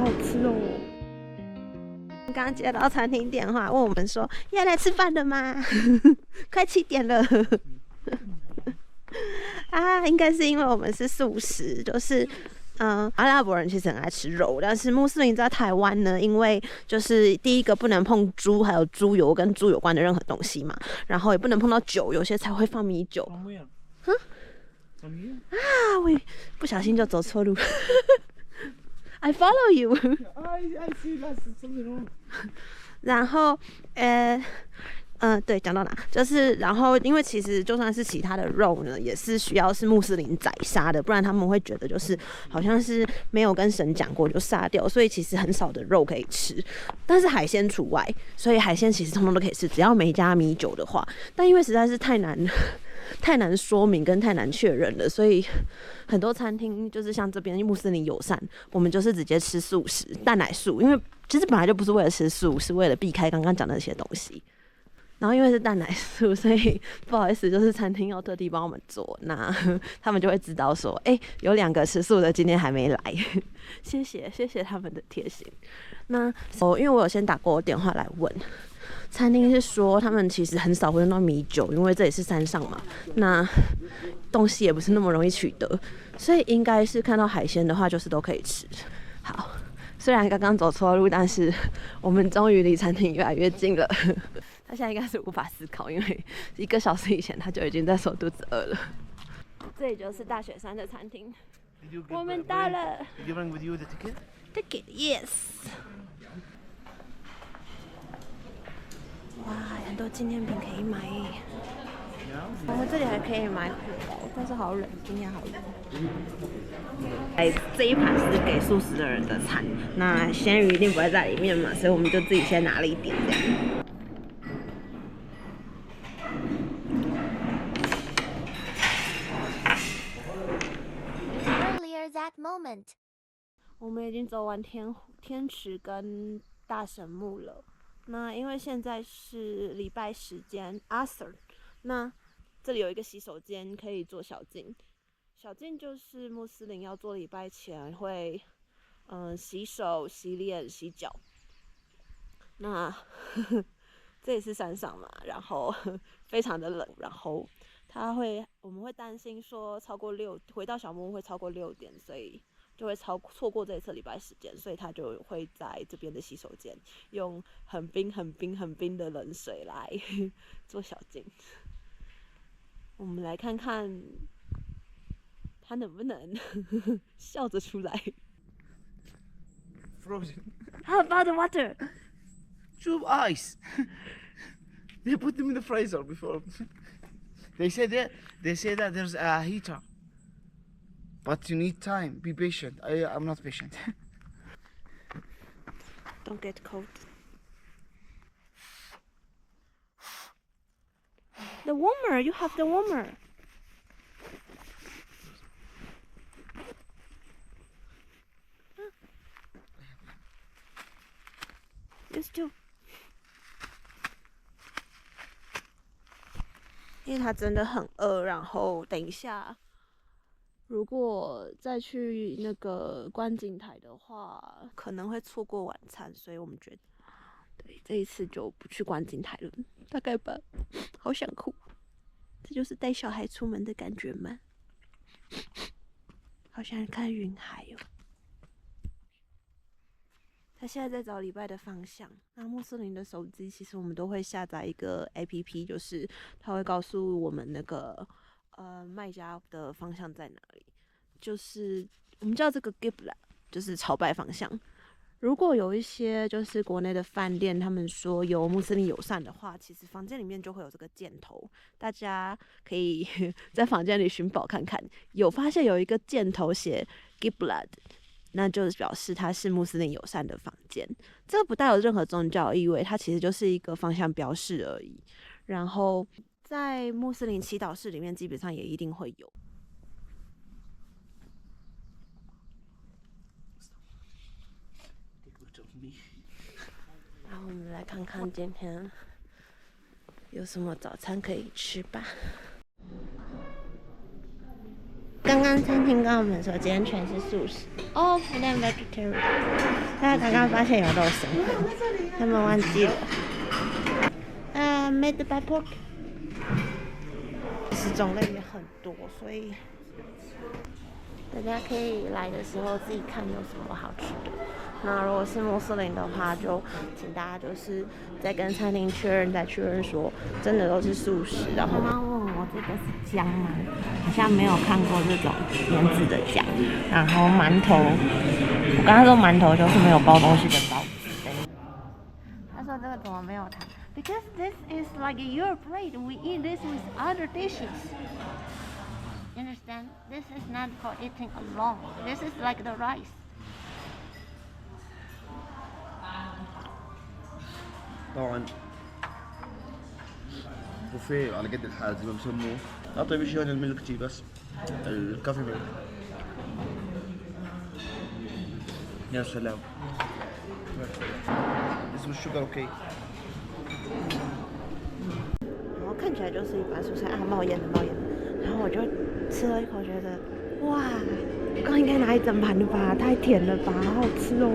好吃哦。刚刚接到餐厅电话，问我们说要来吃饭了吗？快7点了。啊，应该是因为我们是素食，就是阿拉伯人其实很爱吃肉，但是穆斯林在台湾呢，因为就是第一个不能碰猪，还有猪油跟猪有关的任何东西嘛，然后也不能碰到酒，有些才会放米酒。啊，我不小心就走错路。I follow you. I see that's something wrong. 然后，对，讲到哪？就是然后，因为其实就算是其他的肉呢，也是需要是穆斯林宰杀的，不然他们会觉得就是好像是没有跟神讲过就杀掉，所以其实很少的肉可以吃，但是海鲜除外，所以海鲜其实通通都可以吃，只要没加米酒的话。但因为实在是太难说明跟太难确认了，所以很多餐厅就是像这边穆斯林友善，我们就是直接吃素食蛋奶素，因为其实本来就不是为了吃素，是为了避开刚刚讲的那些东西。然后因为是蛋奶素，所以不好意思，就是餐厅要特地帮我们做，那他们就会知道说，有2个吃素的今天还没来，谢谢他们的贴心。那因为我有先打过电话来问。餐厅是说他们其实很少会用到米酒，因为这里是山上嘛，那东西也不是那么容易取得，所以应该是看到海鲜的话就是都可以吃。好，虽然刚刚走错路，但是我们终于离餐厅越来越近了。他现在应该是无法思考，因为1个小时以前他就已经在说肚子饿了。这里就是大雪山的餐厅，我们到了。Did you bring with you the ticket? Ticket, yes. 哇，很多纪念品可以买耶。我们这里还可以买火包，但是好冷，今天好冷。这一盘是给素食的人的餐，那鲜鱼一定不会在里面嘛，所以我们就自己先拿了一点这样。Earlier that moment. 我们已经走完天池跟大神木了。那因为现在是礼拜时间 Asr， 那这里有一个洗手间可以做小净。小净就是穆斯林要做礼拜前会洗手、洗脸、洗脚。那这也是山上嘛，然后非常的冷，然后我们会担心说回到小木屋会超过6点，所以就会错过这一次礼拜时间，所以他就会在这边的洗手间用很冰的冷水来做小净。我们来看看他能不能笑着出来。Frozen. How about the water? Tube ice. They put them in the freezer before. They say that there's a heater. But you need time. Be patient. I'm not patient. Don't get cold. The warmer, you have the warmer. Use too. 因为他真的很饿，然后等一下。如果再去那个观景台的话，可能会错过晚餐，所以我们觉得，对，这一次就不去观景台了，大概吧。好想哭，这就是带小孩出门的感觉吗？好想看云海哦。他现在在找礼拜的方向。那穆斯林的手机，其实我们都会下载一个 APP， 就是他会告诉我们那个。卖家的方向在哪里？就是我们叫这个 Qibla， 就是朝拜方向。如果有一些就是国内的饭店，他们说有穆斯林友善的话，其实房间里面就会有这个箭头，大家可以在房间里寻宝看看。有发现有一个箭头写 Qibla， 那就是表示它是穆斯林友善的房间。这个不带有任何宗教意味，它其实就是一个方向标示而已。然后。在穆斯林祈祷室里面，基本上也一定会有。然后我们来看看今天有什么早餐可以吃吧。刚刚刚餐厅跟我们说，今天全是素食，all for them vegetarian。大家刚刚发现有肉松，他们忘记了。made by pork。其实种类也很多，所以大家可以来的时候自己看有什么好吃的。那如果是穆斯林的话，就请大家就是再跟餐厅再确认说真的都是素食。然后刚刚问我这个是姜吗？好像没有看过这种腌制的姜。然后馒头，我刚才说馒头就是没有包东西的包子。他说这个怎么没有糖 ？Because this is like your plate. We eat this with other dishes. You understand? This is not for eating alone. This is like the rice. طبعا بوفيه على قد الحال زي ما بسموه. طيب شيء هون الميلك تي بس الكافي ميلك. يا سلام. اسمه الشوجر اوكي. 然后看起来就是一般蔬菜啊，冒烟的。然后我就吃了一口，觉得哇，我刚应该拿一整盘的吧，太甜了吧，好好吃哦。